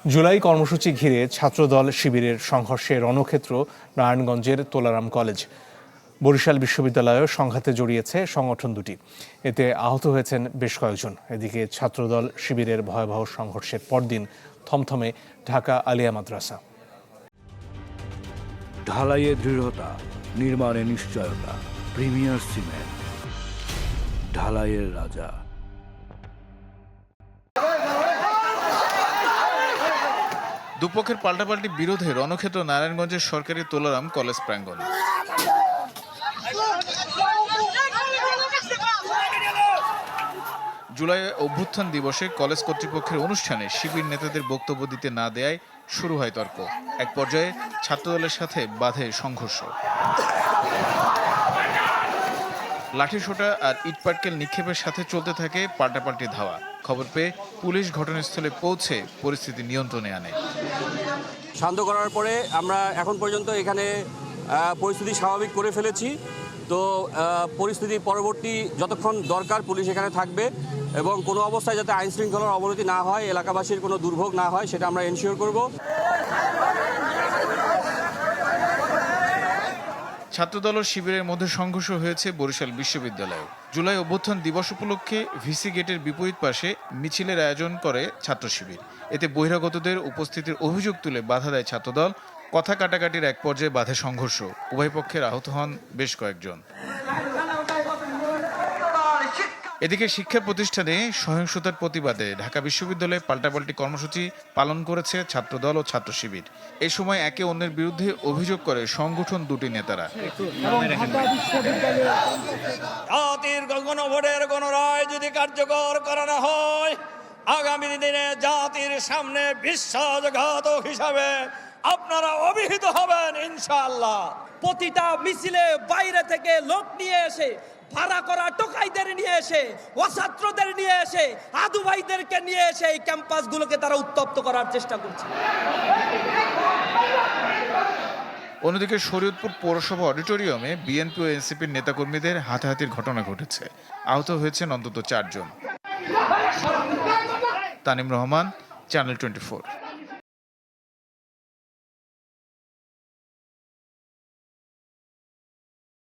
জুলাই কর্মসূচি ঘিরে ছাত্রদল শিবিরের সংঘর্ষে রণক্ষেত্র নারায়ণগঞ্জের তোলারাম কলেজ। বরিশাল বিশ্ববিদ্যালয়েও সংঘাতে জড়িয়েছে সংগঠন দুটি। এতে আহত হয়েছেন বেশ কয়েকজন। এদিকে ছাত্রদল শিবিরের ভয়াবহ সংঘর্ষের পরদিন থমথমে ঢাকা আলিয়া মাদ্রাসা। ঢালাইয়ে দৃঢ়তা, নির্মাণে নিশ্চয়তা। প্রিমিয়ার সিমেন্ট, ঢালাইয়ের রাজা। দুপক্ষের পাল্টাপাল্টি বিরোধে রণক্ষেত্র নারায়ণগঞ্জের সরকারি তোলারাম কলেজ প্রাঙ্গণ। জুলাই অভ্যুত্থান দিবসে কলেজ কর্তৃপক্ষের অনুষ্ঠানে শিবির নেতাদের বক্তব্য দিতে না দেয়ায় শুরু হয় তর্ক। এক পর্যায়ে ছাত্রদলের সাথে বাধে সংঘর্ষ। লাঠিসোঁটা আর ইটপাটকেল নিক্ষেপের সাথে চলতে থাকে পাল্টাপাল্টি ধাওয়া। খবর পেয়ে পুলিশ ঘটনাস্থলে পৌঁছে পরিস্থিতি নিয়ন্ত্রণে আনে। শান্ত করার পরে আমরা এখন পর্যন্ত এখানে পরিস্থিতি স্বাভাবিক করে ফেলেছি। তো পরিস্থিতি পরবর্তী যতক্ষণ দরকার পুলিশ এখানে থাকবে এবং কোনো অবস্থায় যাতে আইন শৃঙ্খলার অবনতি না হয়, এলাকাবাসীর কোনো দুর্ভোগ না হয়, সেটা আমরা এনশিওর করব। ছাত্রদল ও শিবিরের মধ্যে সংঘর্ষ হয়েছে বরিশাল বিশ্ববিদ্যালয়ে। জুলাই অভ্যুত্থান দিবস উপলক্ষে ভিসি গেটের বিপরীত পাশে মিছিলের আয়োজন করে ছাত্র শিবির। এতে বহিরাগতদের উপস্থিতির অভিযোগ তুলে বাধা দেয় ছাত্রদল। কথা কাটাকাটির এক পর্যায়ে বাধে সংঘর্ষ। উভয় পক্ষের আহত হন বেশ কয়েকজন। এদিকে শিক্ষা প্রতিষ্ঠানে সহিংসতার প্রতিবাদে ঢাকা বিশ্ববিদ্যালয়ে পাল্টাপাল্টি কর্মসূচি পালন করেছে ছাত্রদল ও ছাত্র শিবির। এই সময় একে অন্যের বিরুদ্ধে অভিযোগ করে সংগঠন দুটি নেতারা। জাতির গণভোটের গণরায় যদি কার্যকর করানো হয়, আগামী দিনে জাতির সামনে বিশ্বাসঘাতক হিসাবে আপনারা অভিহিত হবেন ইনশাআল্লাহ। প্রতিটা মিছিলে বাইরে থেকে লোক নিয়ে এসে, ভাড়া করা টোকাইদের নিয়ে এসে, অছাত্রদের নিয়ে এসে, আদু ভাইদেরকে নিয়ে এসে এই ক্যাম্পাসগুলোকে তারা উত্তপ্ত করার চেষ্টা করছে। অন্যদিকে শরীয়তপুর পৌরসভা অডিটোরিয়ামে বিএনপি ও এনসিপির নেতাকর্মীদের হাতাহাতির ঘটনা ঘটেছে। আহত হয়েছেন অন্তত 4 জন। তানিম রহমান, চ্যানেল 24।